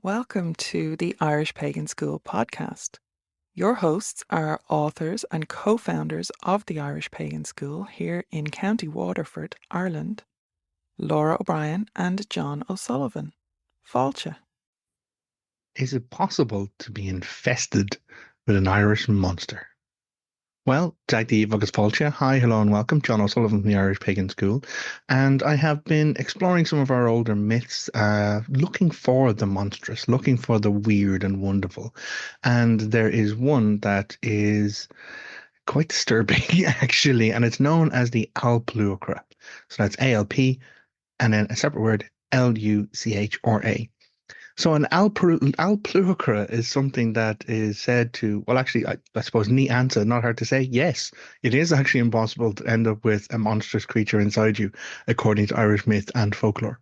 Welcome to the Irish Pagan School podcast. Your hosts are authors and co-founders of the Irish Pagan School here in County Waterford, Ireland, Laura O'Brien and Jon O'Sullivan. Fáilte. Is it possible to be infested with an Irish monster? Well, Dagdi Agus Polcha. Hi, hello, and welcome. Jon O'Sullivan from the Irish Pagan School. And I have been exploring some of our older myths, looking for the monstrous, looking for the weird and wonderful. And there is one that is quite disturbing, actually, and it's known as the Alp Luachra. So that's ALP and then a separate word, LUCHRA. So an Alp Luachra is something that is said to, well, actually, I suppose, neat answer, not hard to say. Yes, it is actually impossible to end up with a monstrous creature inside you, according to Irish myth and folklore.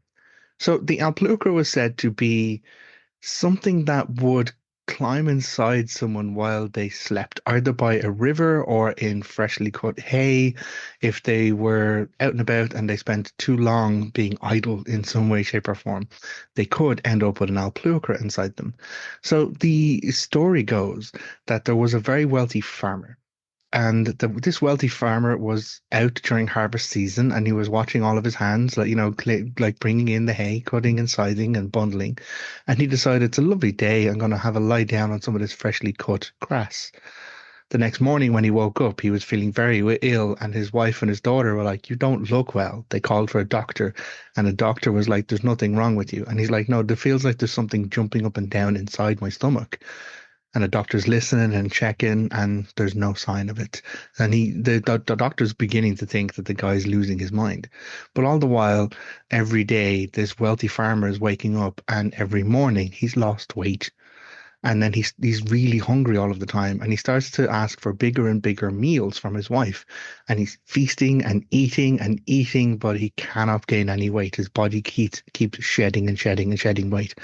So the Alp Luachra was said to be something that would climb inside someone while they slept, either by a river or in freshly cut hay. If they were out and about and they spent too long being idle in some way, shape, or form, they could end up with an Alp Luachra inside them. So the story goes that there was a very wealthy farmer, and this wealthy farmer was out during harvest season, and he was watching all of his hands, like, like bringing in the hay, cutting and scything and bundling. And he decided, it's a lovely day. I'm going to have a lie down on some of this freshly cut grass. The next morning, when he woke up, he was feeling very ill, and his wife and his daughter were like, "You don't look well." They called for a doctor, and the doctor was like, "There's nothing wrong with you." And he's like, "No, there feels like there's something jumping up and down inside my stomach." And the doctor's listening and checking, and there's no sign of it. And the doctor's beginning to think that the guy's losing his mind. But all the while, every day, this wealthy farmer is waking up, and every morning he's lost weight. And then he's really hungry all of the time, and he starts to ask for bigger and bigger meals from his wife. And he's feasting and eating, but he cannot gain any weight. His body keeps shedding and shedding and shedding weight,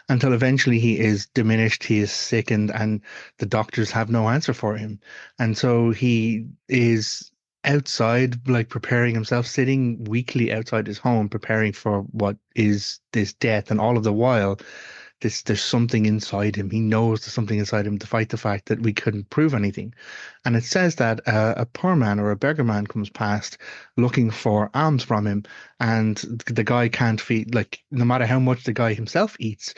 until eventually he is diminished, he is sickened, and the doctors have no answer for him. And so he is outside, like preparing himself, sitting weekly outside his home, preparing for what is this death. And all of the while, there's something inside him. He knows there's something inside him, to fight the fact that we couldn't prove anything. And it says that a poor man or a beggar man comes past looking for alms from him, and the guy can't feed, like, no matter how much the guy himself eats,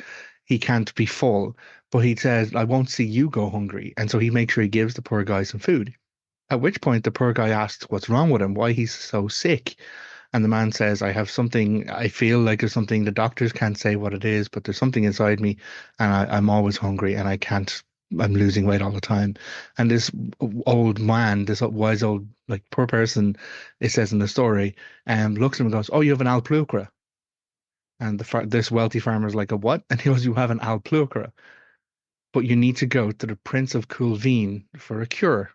he can't be full. But he says, "I won't see you go hungry." And so he makes sure he gives the poor guy some food. At which point the poor guy asks what's wrong with him, why he's so sick. And the man says, "I have something, I feel like there's something, the doctors can't say what it is, but there's something inside me, and I'm always hungry, and I'm losing weight all the time." And this old man, this wise old, like, poor person, it says in the story, looks at him and goes, "Oh, you have an Alp Luachra." And this wealthy farmer's like, "A what?" And he goes, "You have an Alp Luachra, but you need to go to the Prince of Coolveen for a cure."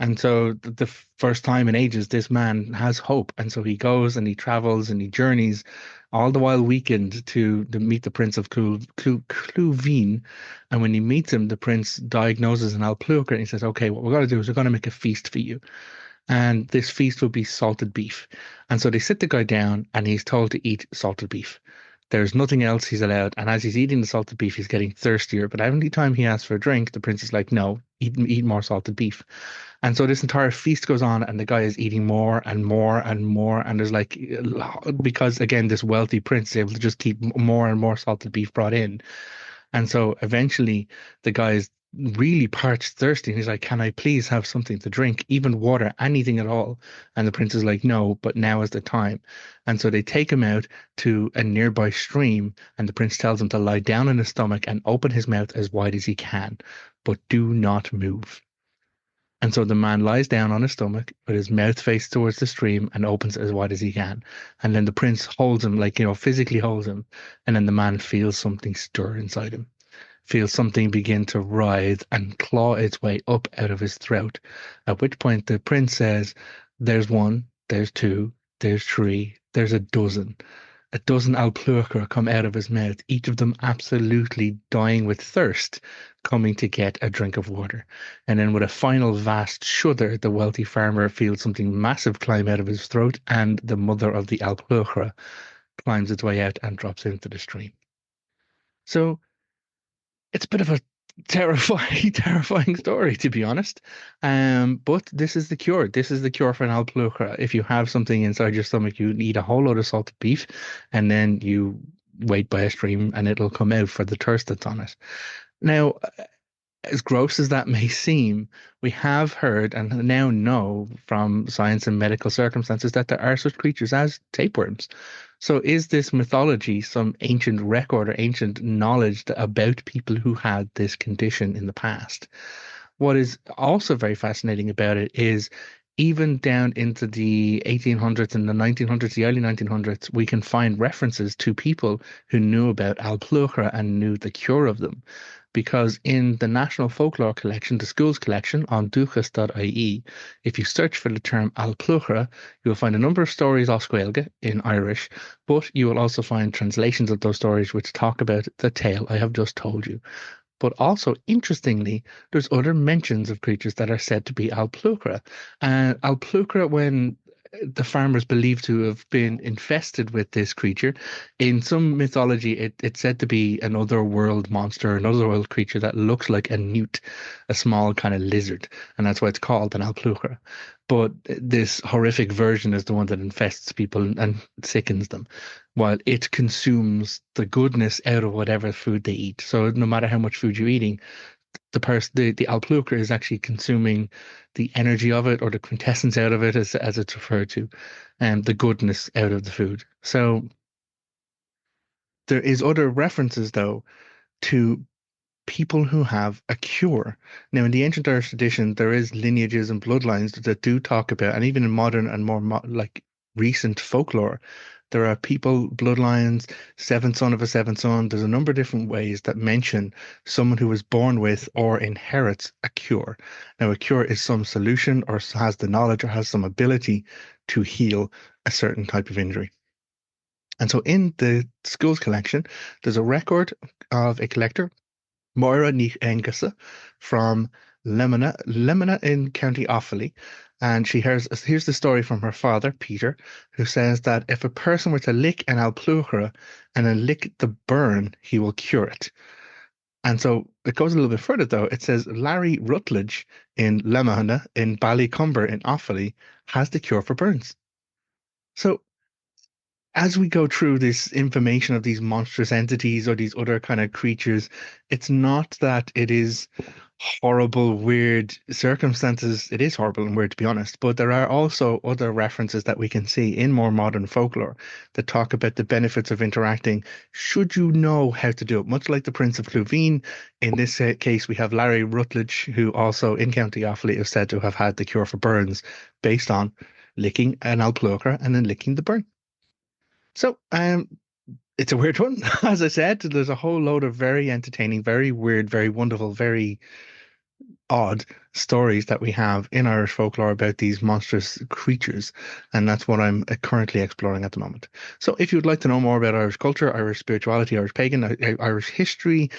And so the first time in ages, this man has hope. And so he goes and he travels and he journeys, all the while weakened, to meet the Prince of Clúveen. And when he meets him, the prince diagnoses an Alp Luachra, and he says, "Okay, what we're going to do is we're going to make a feast for you. And this feast will be salted beef." And so they sit the guy down, and he's told to eat salted beef. There's nothing else he's allowed. And as he's eating the salted beef, he's getting thirstier. But every time he asks for a drink, the prince is like, "No, eat more salted beef." And so this entire feast goes on, and the guy is eating more and more and more. And there's like, because again, this wealthy prince is able to just keep more and more salted beef brought in. And so eventually the guy is really parched, thirsty, and he's like, "Can I please have something to drink, even water, anything at all?" And the prince is like, "No, but now is the time." And so they take him out to a nearby stream, and the prince tells him to lie down on his stomach and open his mouth as wide as he can, but do not move. And so the man lies down on his stomach with his mouth faced towards the stream and opens it as wide as he can. And then the prince holds him, like, physically holds him. And then the man feels something stir inside him, feels something begin to writhe and claw its way up out of his throat. At which point the prince says, "There's one, there's two, there's three, there's a dozen." A dozen Alp Luachra come out of his mouth, each of them absolutely dying with thirst, coming to get a drink of water. And then with a final vast shudder, the wealthy farmer feels something massive climb out of his throat, and the mother of the Alp Luachra climbs its way out and drops into the stream. So it's a bit of a terrifying story, to be honest. But this is the cure. This is the cure for an Alp Luachra. If you have something inside your stomach, you eat a whole load of salted beef, and then you wait by a stream, and it'll come out for the thirst that's on it. Now, as gross as that may seem, we have heard and now know from science and medical circumstances that there are such creatures as tapeworms. So, is this mythology some ancient record or ancient knowledge about people who had this condition in the past? What is also very fascinating about it is even down into the 1800s and the 1900s, the early 1900s, we can find references to people who knew about Alp Luachra and knew the cure of them. Because in the National Folklore Collection, the schools collection on duchas.ie, if you search for the term Alp Luachra, you will find a number of stories off Gaeilge in Irish, but you will also find translations of those stories which talk about the tale I have just told you. But also, interestingly, there's other mentions of creatures that are said to be Alp Luachra. And Alp Luachra, when the farmers believed to have been infested with this creature, in some mythology, it's said to be an otherworld monster, an otherworld creature that looks like a newt, a small kind of lizard. And that's why it's called an Alp Luachra. But this horrific version is the one that infests people and sickens them, while it consumes the goodness out of whatever food they eat. So no matter how much food you're eating, the Alp Luachra is actually consuming the energy of it or the quintessence out of it, as it's referred to, and the goodness out of the food. So there is other references though to people who have a cure. Now, in the ancient Irish tradition, there is lineages and bloodlines that do talk about, and even in modern and more like recent folklore, there are people, bloodlines, seventh son of a seventh son. There's a number of different ways that mention someone who was born with or inherits a cure. Now, a cure is some solution or has the knowledge or has some ability to heal a certain type of injury. And so in the schools collection, there's a record of a collector, Moira ní Angasa, from Lemena in County Offaly. And here's the story from her father, Peter, who says that if a person were to lick an Alp Luachra and then lick the burn, he will cure it. And so it goes a little bit further, though. It says Larry Rutledge in Lemena in Ballycumber in Offaly has the cure for burns. So as we go through this information of these monstrous entities or these other kind of creatures, it's not that it is horrible, weird circumstances. It is horrible and weird, to be honest, but there are also other references that we can see in more modern folklore that talk about the benefits of interacting should you know how to do it. Much like the Prince of Clouveen, in this case, we have Larry Rutledge, who also in County Offaly is said to have had the cure for burns based on licking an Alp Luachra and then licking the burn. So, it's a weird one. As I said, there's a whole load of very entertaining, very weird, very wonderful, very odd stories that we have in Irish folklore about these monstrous creatures, and that's what I'm currently exploring at the moment. So, if you'd like to know more about Irish culture, Irish spirituality, Irish pagan, Irish history,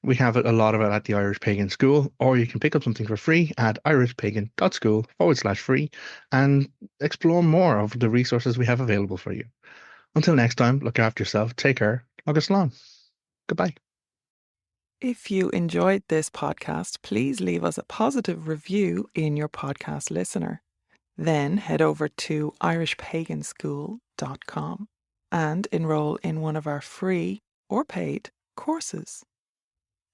we have a lot of it at the Irish Pagan School, or you can pick up something for free at irishpagan.school/free and explore more of the resources we have available for you. Until next time, look after yourself, take care, agus slán. Goodbye. If you enjoyed this podcast, please leave us a positive review in your podcast listener. Then head over to irishpaganschool.com and enroll in one of our free or paid courses.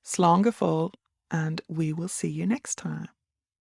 Slán go fóill, and we will see you next time.